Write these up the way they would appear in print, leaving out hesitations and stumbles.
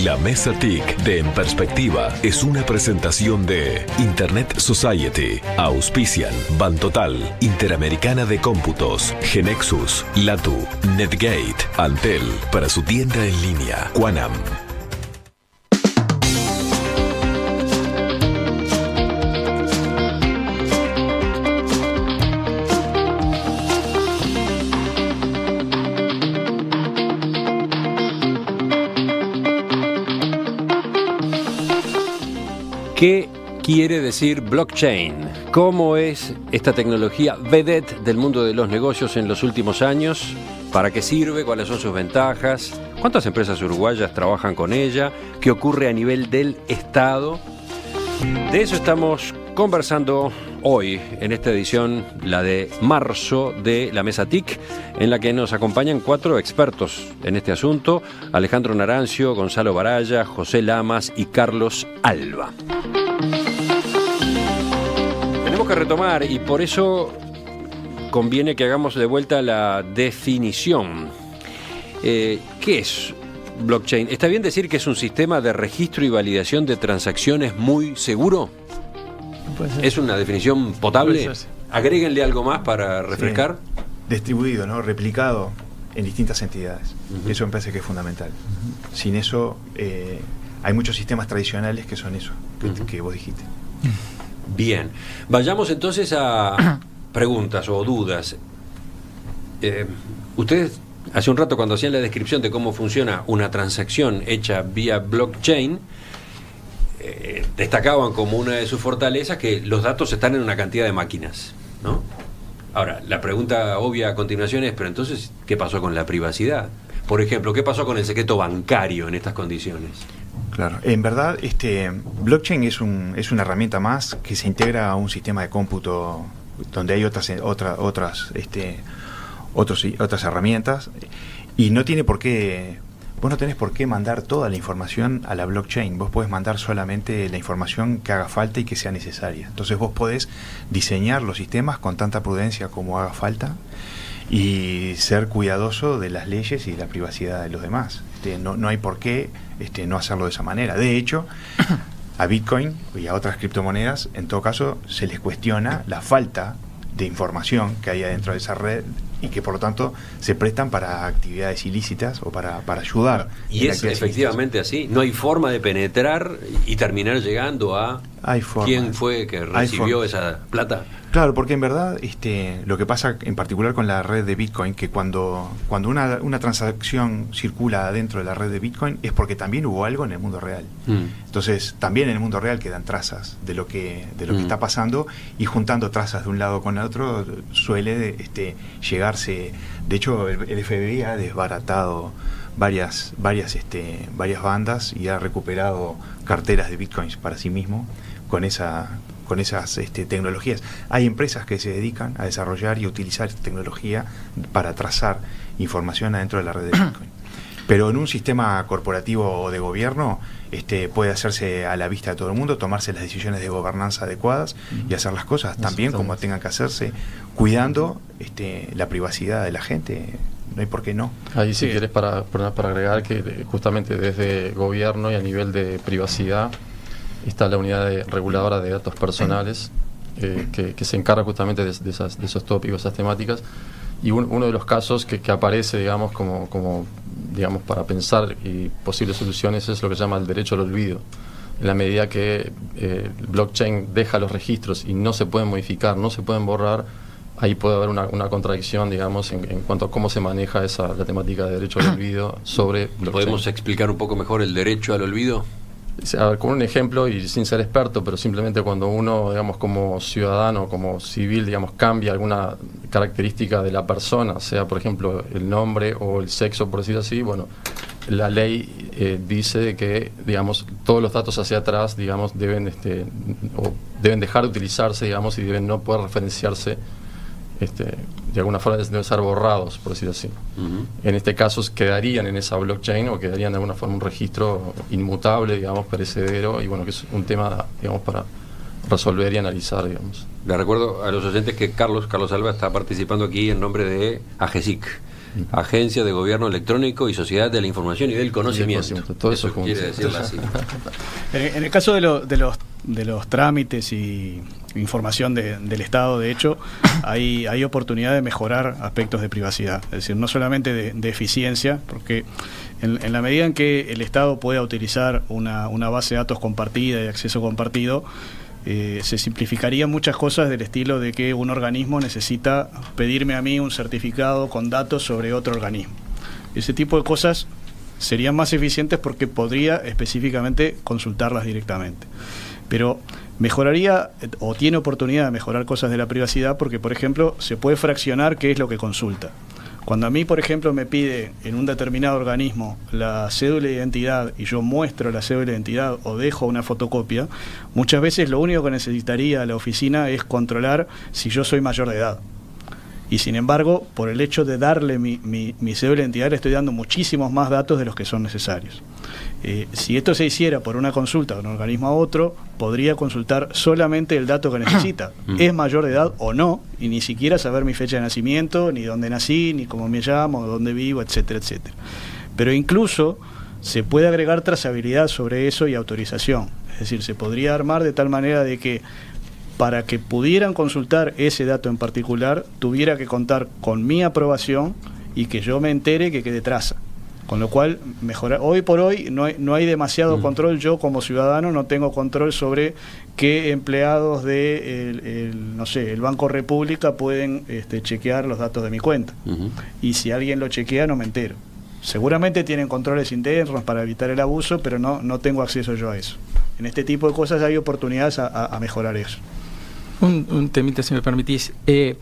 La Mesa TIC de En Perspectiva es una presentación de Internet Society. Auspician Bantotal, Interamericana de Cómputos, Genexus, Latu, Netgate, Antel, para su tienda en línea, Quanam. ¿Qué quiere decir blockchain? ¿Cómo es esta tecnología vedette del mundo de los negocios en los últimos años? ¿Para qué sirve? ¿Cuáles son sus ventajas? ¿Cuántas empresas uruguayas trabajan con ella? ¿Qué ocurre a nivel del Estado? De eso estamos conversando hoy en esta edición, la de marzo de la Mesa TIC, en la que nos acompañan 4 expertos en este asunto: Alejandro Narancio, Gonzalo Baraya, José Lamas y Carlos Alba. Tenemos que retomar, y por eso conviene que hagamos de vuelta la definición. ¿Qué es blockchain? ¿Está bien decir que es un sistema de registro y validación de transacciones muy seguro? ¿Es una definición potable? Agréguenle algo más para refrescar. Sí. Distribuido, ¿no? Replicado en distintas entidades. Eso me parece que es fundamental. Sin eso, hay muchos sistemas tradicionales que son eso, que vos dijiste. Bien. Vayamos entonces a preguntas o dudas. Ustedes, hace un rato, cuando hacían la descripción de cómo funciona una transacción hecha vía blockchain, destacaban como una de sus fortalezas que los datos están en una cantidad de máquinas, ¿no? Ahora, la pregunta obvia a continuación es, pero entonces, ¿qué pasó con la privacidad? Por ejemplo, ¿qué pasó con el secreto bancario en estas condiciones? Claro, en verdad, blockchain es una herramienta más que se integra a un sistema de cómputo donde hay otras herramientas, y no tiene por qué. Vos no tenés por qué mandar toda la información a la blockchain. Vos podés mandar solamente la información que haga falta y que sea necesaria. Entonces vos podés diseñar los sistemas con tanta prudencia como haga falta y ser cuidadoso de las leyes y de la privacidad de los demás. No hay por qué no hacerlo de esa manera. De hecho, a Bitcoin y a otras criptomonedas, en todo caso, se les cuestiona la falta de información que hay adentro de esa red y que por lo tanto se prestan para actividades ilícitas o para ayudar. Y es efectivamente así. No hay forma de penetrar y terminar llegando a quién fue que recibió esa plata. Claro, porque en verdad lo que pasa en particular con la red de Bitcoin, que cuando una transacción circula dentro de la red de Bitcoin es porque también hubo algo en el mundo real. Entonces también en el mundo real quedan trazas de lo que está pasando, y juntando trazas de un lado con el otro suele llegarse. De hecho, el FBI ha desbaratado varias bandas y ha recuperado carteras de Bitcoins para sí mismo con esas tecnologías. Hay empresas que se dedican a desarrollar y utilizar esta tecnología para trazar información adentro de la red de Bitcoin. Pero en un sistema corporativo o de gobierno puede hacerse a la vista de todo el mundo, tomarse las decisiones de gobernanza adecuadas y hacer las cosas también como tengan que hacerse, cuidando la privacidad de la gente. No hay por qué no. Ahí si querés para agregar que justamente desde gobierno y a nivel de privacidad está la unidad reguladora de datos personales que se encarga justamente de esos tópicos, esas temáticas, y uno de los casos que aparece, digamos, como para pensar y posibles soluciones es lo que se llama el derecho al olvido. En la medida que el blockchain deja los registros y no se pueden modificar, no se pueden borrar, ahí puede haber una contradicción, digamos, en cuanto a cómo se maneja la temática de derecho al olvido sobre blockchain. ¿Podemos explicar un poco mejor el derecho al olvido? A ver, con un ejemplo, y sin ser experto, pero simplemente cuando uno, digamos, como ciudadano, como civil, digamos, cambia alguna característica de la persona, sea, por ejemplo, el nombre o el sexo, por decir así, bueno, la ley dice que, digamos, todos los datos hacia atrás, digamos, deben dejar de utilizarse, digamos, y deben no poder referenciarse de alguna forma deben ser borrados, por decirlo así. En este caso quedarían en esa blockchain o quedarían de alguna forma un registro inmutable, digamos, perecedero, y bueno, que es un tema, digamos, para resolver y analizar, digamos. Le recuerdo a los oyentes que Carlos Alba está participando aquí en nombre de AGESIC, Agencia de Gobierno Electrónico y Sociedad de la Información y del Conocimiento. Todo eso quiere decirlo así. En el caso de los trámites y información del Estado, de hecho, hay oportunidad de mejorar aspectos de privacidad. Es decir, no solamente de eficiencia, porque en la medida en que el Estado pueda utilizar una base de datos compartida y de acceso compartido, se simplificarían muchas cosas del estilo de que un organismo necesita pedirme a mí un certificado con datos sobre otro organismo. Ese tipo de cosas serían más eficientes porque podría específicamente consultarlas directamente. Pero mejoraría o tiene oportunidad de mejorar cosas de la privacidad porque, por ejemplo, se puede fraccionar qué es lo que consulta. Cuando a mí, por ejemplo, me pide en un determinado organismo la cédula de identidad y yo muestro la cédula de identidad o dejo una fotocopia, muchas veces lo único que necesitaría la oficina es controlar si yo soy mayor de edad. Y sin embargo, por el hecho de darle mi cédula de identidad, le estoy dando muchísimos más datos de los que son necesarios. Si esto se hiciera por una consulta de un organismo a otro, podría consultar solamente el dato que necesita. ¿Es mayor de edad o no? Y ni siquiera saber mi fecha de nacimiento, ni dónde nací, ni cómo me llamo, dónde vivo, etcétera, etcétera. Pero incluso se puede agregar trazabilidad sobre eso y autorización. Es decir, se podría armar de tal manera de que para que pudieran consultar ese dato en particular, tuviera que contar con mi aprobación y que yo me entere que quede traza. Con lo cual, mejorar. Hoy por hoy no hay demasiado control. Yo como ciudadano no tengo control sobre qué empleados de el Banco República pueden chequear los datos de mi cuenta. Y si alguien lo chequea, no me entero. Seguramente tienen controles internos para evitar el abuso, pero no tengo acceso yo a eso. En este tipo de cosas hay oportunidades a mejorar eso. Un temita, si me permitís. Es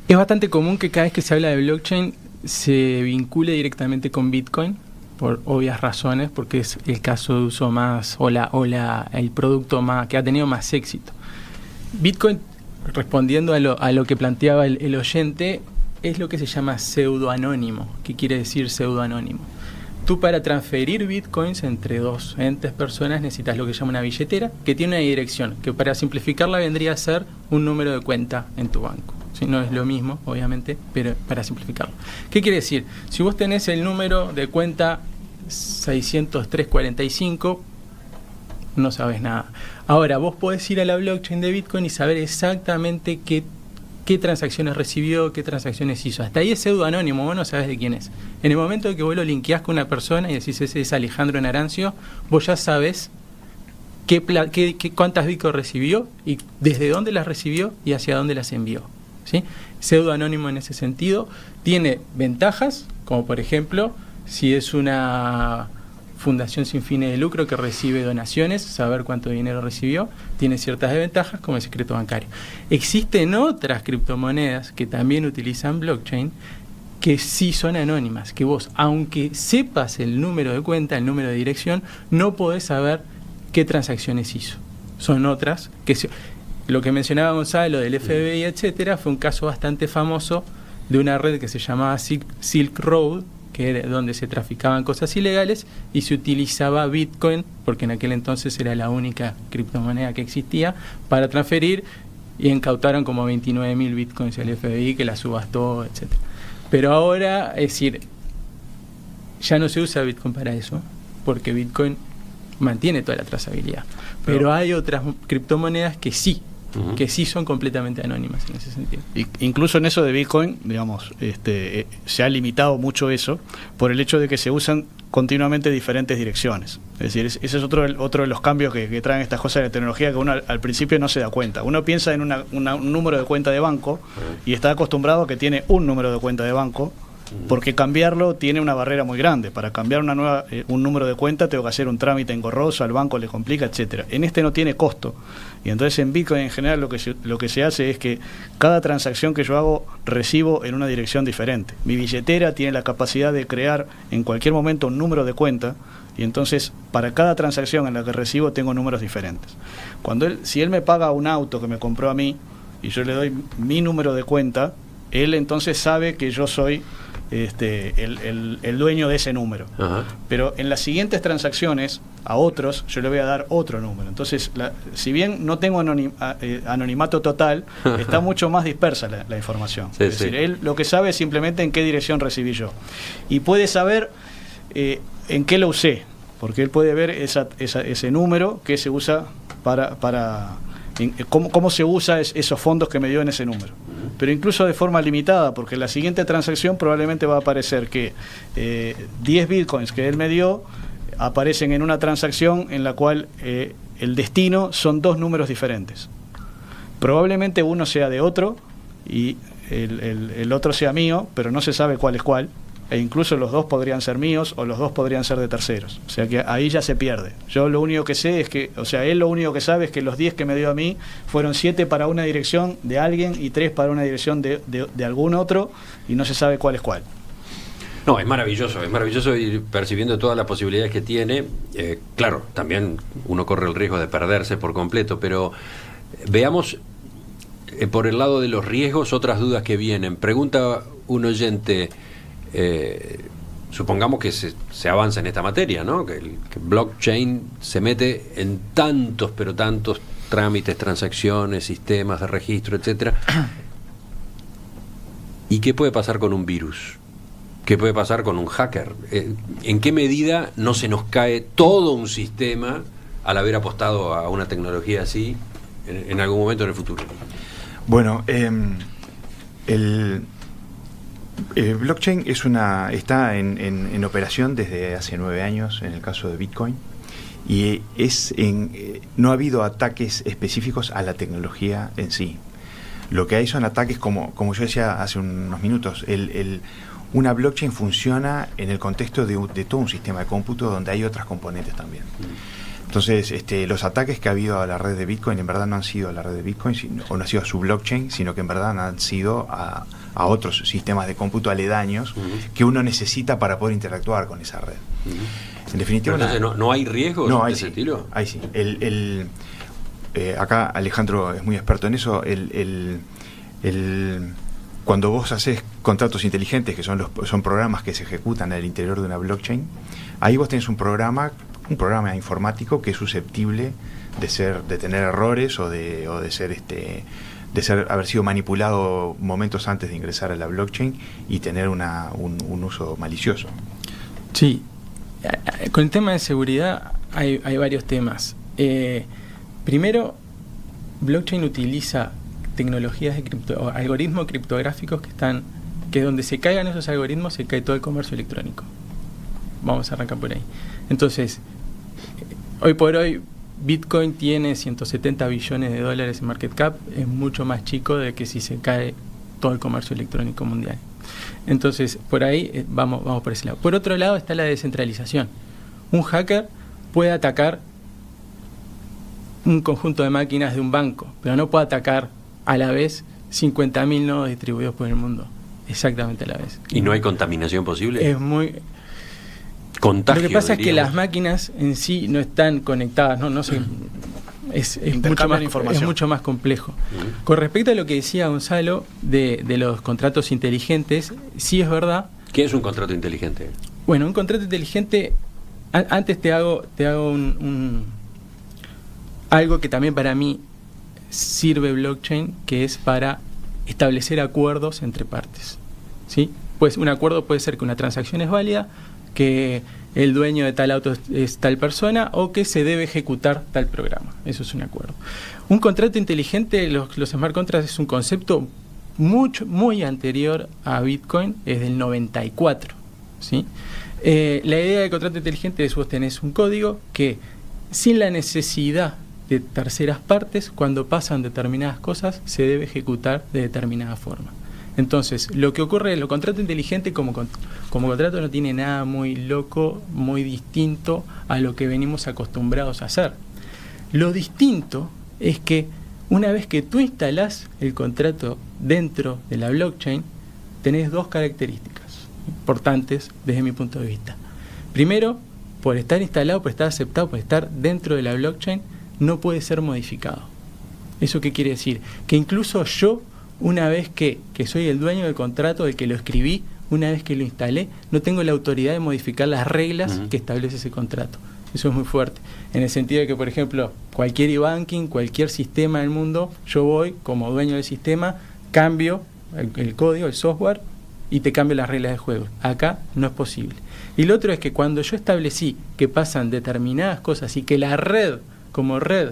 bastante común que cada vez que se habla de blockchain se vincule directamente con Bitcoin, por obvias razones, porque es el caso de uso más, el producto más que ha tenido más éxito. Bitcoin, respondiendo a lo que planteaba el oyente, es lo que se llama pseudoanónimo. ¿Qué quiere decir pseudoanónimo? Tú, para transferir bitcoins entre dos entes, personas, necesitas lo que se llama una billetera, que tiene una dirección, que para simplificarla vendría a ser un número de cuenta en tu banco. ¿Sí? No es lo mismo, obviamente, pero para simplificarlo. ¿Qué quiere decir? Si vos tenés el número de cuenta 60345, no sabes nada. Ahora, vos podés ir a la blockchain de Bitcoin y saber exactamente qué transacciones recibió, qué transacciones hizo. Hasta ahí es pseudoanónimo, vos no sabés de quién es. En el momento de que vos lo linkeás con una persona y decís ese es Alejandro Narancio, vos ya sabés cuántas bitcoins recibió y desde dónde las recibió y hacia dónde las envió. ¿Sí? Pseudoanónimo en ese sentido. Tiene ventajas, como por ejemplo, si es una fundación sin fines de lucro que recibe donaciones, saber cuánto dinero recibió. Tiene ciertas desventajas, como el secreto bancario. Existen otras criptomonedas que también utilizan blockchain, que sí son anónimas, que vos, aunque sepas el número de cuenta, el número de dirección, no podés saber qué transacciones hizo. Son otras que lo que mencionaba Gonzalo del FBI, etcétera, fue un caso bastante famoso de una red que se llamaba Silk Road, que era donde se traficaban cosas ilegales y se utilizaba Bitcoin, porque en aquel entonces era la única criptomoneda que existía, para transferir, y incautaron como 29.000 Bitcoins al FBI, que la subastó, etcétera. Pero ahora, es decir, ya no se usa Bitcoin para eso, porque Bitcoin mantiene toda la trazabilidad. Pero hay otras criptomonedas que sí son completamente anónimas en ese sentido. Incluso en eso de Bitcoin, digamos, se ha limitado mucho eso por el hecho de que se usan continuamente diferentes direcciones. Es decir, ese es otro de los cambios que traen estas cosas de la tecnología, que uno al principio no se da cuenta. Uno piensa en un número de cuenta de banco y está acostumbrado a que tiene un número de cuenta de banco, porque cambiarlo tiene una barrera muy grande. Para cambiar un número de cuenta tengo que hacer un trámite engorroso, al banco le complica, etcétera. En no tiene costo. Y entonces en Bitcoin en general lo que se hace es que cada transacción que yo hago recibo en una dirección diferente. Mi billetera tiene la capacidad de crear en cualquier momento un número de cuenta, y entonces para cada transacción en la que recibo tengo números diferentes. Si él me paga un auto que me compró a mí y yo le doy mi número de cuenta, él entonces sabe que yo soy el dueño de ese número. Ajá. Pero en las siguientes transacciones a otros yo le voy a dar otro número. Entonces, si bien no tengo anonimato total, está mucho más dispersa la información. Sí, es decir, él lo que sabe es simplemente en qué dirección recibí yo. Y puede saber en qué lo usé, porque él puede ver ese número que se usa para cómo se usa esos fondos que me dio en ese número. Pero incluso de forma limitada, porque en la siguiente transacción probablemente va a aparecer que 10 bitcoins que él me dio aparecen en una transacción en la cual el destino son 2 números diferentes. Probablemente uno sea de otro y el otro sea mío, pero no se sabe cuál es cuál. E incluso los 2 podrían ser míos o los 2 podrían ser de terceros. O sea que ahí ya se pierde. Yo lo único que sé es que, o sea, él lo único que sabe es que los 10 que me dio a mí fueron 7 para una dirección de alguien y 3 para una dirección de algún otro, y no se sabe cuál es cuál. No, es maravilloso ir percibiendo todas las posibilidades que tiene. Claro, también uno corre el riesgo de perderse por completo, pero veamos por el lado de los riesgos otras dudas que vienen. Pregunta un oyente... supongamos que se avanza en esta materia, ¿no? Que blockchain se mete en tantos trámites, transacciones, sistemas de registro, etcétera. ¿Y qué puede pasar con un virus? ¿Qué puede pasar con un hacker? ¿En qué medida no se nos cae todo un sistema al haber apostado a una tecnología así en algún momento en el futuro? Bueno, el blockchain está en operación desde hace 9 años en el caso de Bitcoin, y no ha habido ataques específicos a la tecnología en sí. Lo que hay son ataques como yo decía hace unos minutos. Una blockchain funciona en el contexto de todo un sistema de cómputo donde hay otras componentes también. Entonces, los ataques que ha habido a la red de Bitcoin en verdad no han sido a la red de Bitcoin o no ha sido a su blockchain, sino que en verdad han sido a otros sistemas de cómputo aledaños que uno necesita para poder interactuar con esa red. En definitiva, entonces, ¿no hay riesgos de ese estilo? Ahí sí. Acá Alejandro es muy experto en eso. Cuando vos haces contratos inteligentes, que son programas que se ejecutan al interior de una blockchain, ahí vos tenés un programa informático que es susceptible de tener errores o de haber sido manipulado momentos antes de ingresar a la blockchain y tener un uso malicioso. Sí, con el tema de seguridad hay varios temas. Primero, blockchain utiliza tecnologías o algoritmos criptográficos que donde se caigan esos algoritmos se cae todo el comercio electrónico. Vamos a arrancar por ahí. Entonces, hoy por hoy Bitcoin tiene 170 billones de dólares en market cap, es mucho más chico de que si se cae todo el comercio electrónico mundial. Entonces, por ahí vamos por ese lado. Por otro lado está la descentralización. Un hacker puede atacar un conjunto de máquinas de un banco, pero no puede atacar a la vez 50.000 nodos distribuidos por el mundo, exactamente a la vez. ¿Y no hay contaminación posible? Es muy... Contagio, lo que pasa diríamos. Es que las máquinas en sí no están conectadas, no sé, es mucho más complejo. Con respecto a lo que decía Gonzalo de los contratos inteligentes, sí es verdad. ¿Qué es un contrato inteligente? Bueno, un contrato inteligente, antes te hago algo que también para mí sirve blockchain, que es para establecer acuerdos entre partes, ¿sí? Pues un acuerdo puede ser que una transacción es válida, que el dueño de tal auto es tal persona o que se debe ejecutar tal programa. Eso es un acuerdo. Un contrato inteligente, los smart contracts, es un concepto muy anterior a Bitcoin, es del 94, ¿sí? La idea del contrato inteligente es vos tenés un código que sin la necesidad de terceras partes, cuando pasan determinadas cosas, se debe ejecutar de determinada forma. Entonces, lo que ocurre, lo contrato inteligente como contrato no tiene nada muy loco, muy distinto a lo que venimos acostumbrados a hacer. Lo distinto es que una vez que tú instalás el contrato dentro de la blockchain, tenés 2 características importantes desde mi punto de vista. Primero, por estar instalado, por estar aceptado, por estar dentro de la blockchain, no puede ser modificado. ¿Eso qué quiere decir? Que incluso yo una vez que soy el dueño del contrato, el que lo escribí, una vez que lo instalé, no tengo la autoridad de modificar las reglas que establece ese contrato. Eso es muy fuerte, en el sentido de que, por ejemplo, cualquier e-banking, cualquier sistema del mundo, yo voy como dueño del sistema, cambio el código, el software, y te cambio las reglas de juego. Acá no es posible. Y lo otro es que cuando yo establecí que pasan determinadas cosas y que la red, como red,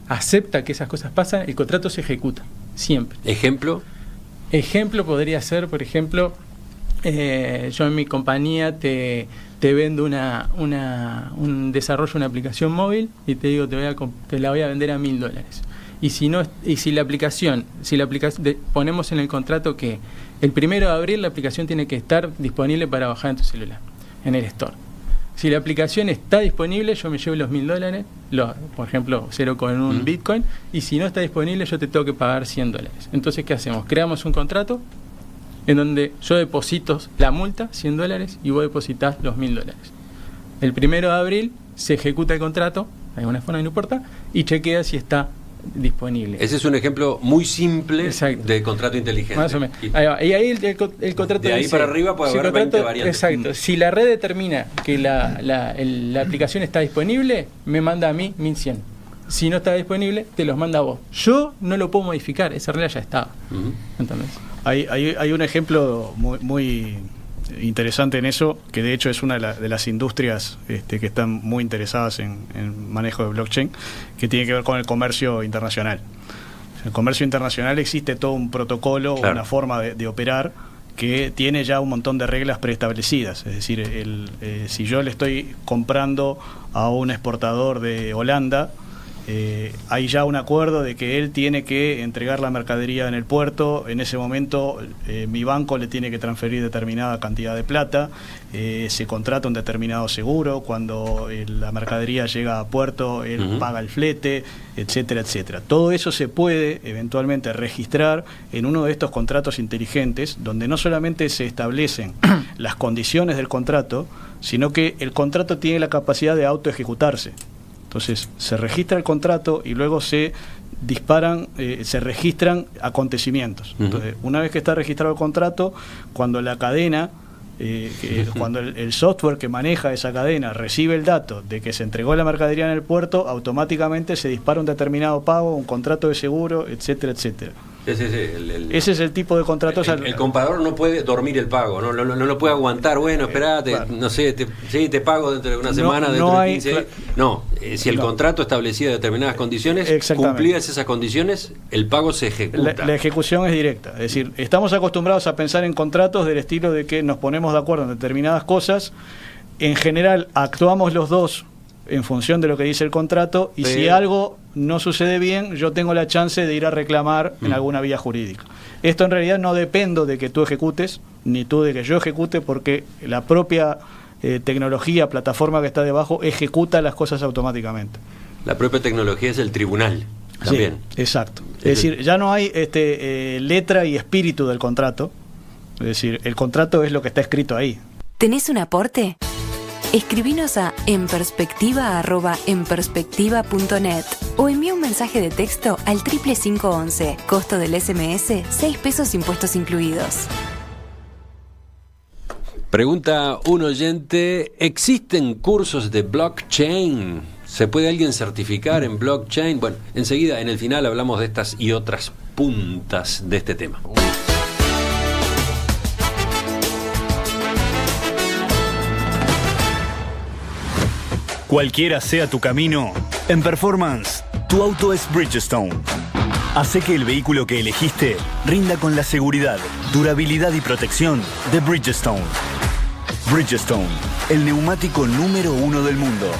acepta que esas cosas pasan, el contrato se ejecuta, siempre. ¿Ejemplo? Ejemplo podría ser, por ejemplo, yo en mi compañía te vendo un desarrollo, una aplicación móvil, y te digo, te la voy a vender a $1.000. Y si la aplicación ponemos en el contrato que el 1 de abril la aplicación tiene que estar disponible para bajar en tu celular, en el store. Si la aplicación está disponible, yo me llevo los $1.000, por ejemplo, 0,1 Bitcoin, y si no está disponible, yo te tengo que pagar $100. Entonces, ¿qué hacemos? Creamos un contrato en donde yo deposito la multa, $100, y vos depositas los $1.000. El 1 de abril se ejecuta el contrato, de alguna forma, no importa, y chequea si está disponible. Ese es un ejemplo muy simple de contrato inteligente. Más o menos. Y ahí el contrato de ahí dice, para arriba puede haber 20 variantes. Exacto. Si la red determina que la aplicación está disponible, me manda a mí 1.100. Si no está disponible, te los manda a vos. Yo no lo puedo modificar, esa regla ya estaba. ¿Entendés? Hay un ejemplo muy interesante en eso, que de hecho es una de las industrias que están muy interesadas en manejo de blockchain, que tiene que ver con el comercio internacional. En el comercio internacional existe todo un protocolo, una forma de operar que tiene ya un montón de reglas preestablecidas. Es decir, si yo le estoy comprando a un exportador de Holanda, hay ya un acuerdo de que él tiene que entregar la mercadería en el puerto. En ese momento mi banco le tiene que transferir determinada cantidad de plata, se contrata un determinado seguro, cuando la mercadería llega a puerto él paga el flete, etcétera, etcétera. Todo eso se puede eventualmente registrar en uno de estos contratos inteligentes, donde no solamente se establecen las condiciones del contrato, sino que el contrato tiene la capacidad de autoejecutarse. Entonces se registra el contrato y luego se registran acontecimientos. Entonces, una vez que está registrado el contrato, cuando la cadena, cuando el software que maneja esa cadena recibe el dato de que se entregó la mercadería en el puerto, automáticamente se dispara un determinado pago, un contrato de seguro, etcétera, etcétera. Ese es el tipo de contratos. El comprador no puede dormir el pago, no lo puede aguantar. Bueno, esperate, claro. No sé, te pago dentro de una semana, dentro de 15 días. No, si el contrato establecía determinadas condiciones, cumplidas esas condiciones, el pago se ejecuta. La ejecución es directa. Es decir, estamos acostumbrados a pensar en contratos del estilo de que nos ponemos de acuerdo en determinadas cosas. En general, actuamos los dos en función de lo que dice el contrato, y si algo no sucede bien, yo tengo la chance de ir a reclamar en alguna vía jurídica. Esto en realidad no dependo de que tú ejecutes, ni tú de que yo ejecute, porque la propia tecnología, plataforma que está debajo, ejecuta las cosas automáticamente. La propia tecnología es el tribunal también. Sí, exacto. Es decir, ya no hay letra y espíritu del contrato. Es decir, el contrato es lo que está escrito ahí. ¿Tenés un aporte? Escribinos a enperspectiva@enperspectiva.net o envía un mensaje de texto al 55511. Costo del SMS, 6 pesos impuestos incluidos. Pregunta un oyente: ¿existen cursos de blockchain? ¿Se puede alguien certificar en blockchain? Bueno, enseguida, en el final, hablamos de estas y otras puntas de este tema. Cualquiera sea tu camino, en Performance, tu auto es Bridgestone. Hace que el vehículo que elegiste rinda con la seguridad, durabilidad y protección de Bridgestone. Bridgestone, el neumático número 1 del mundo.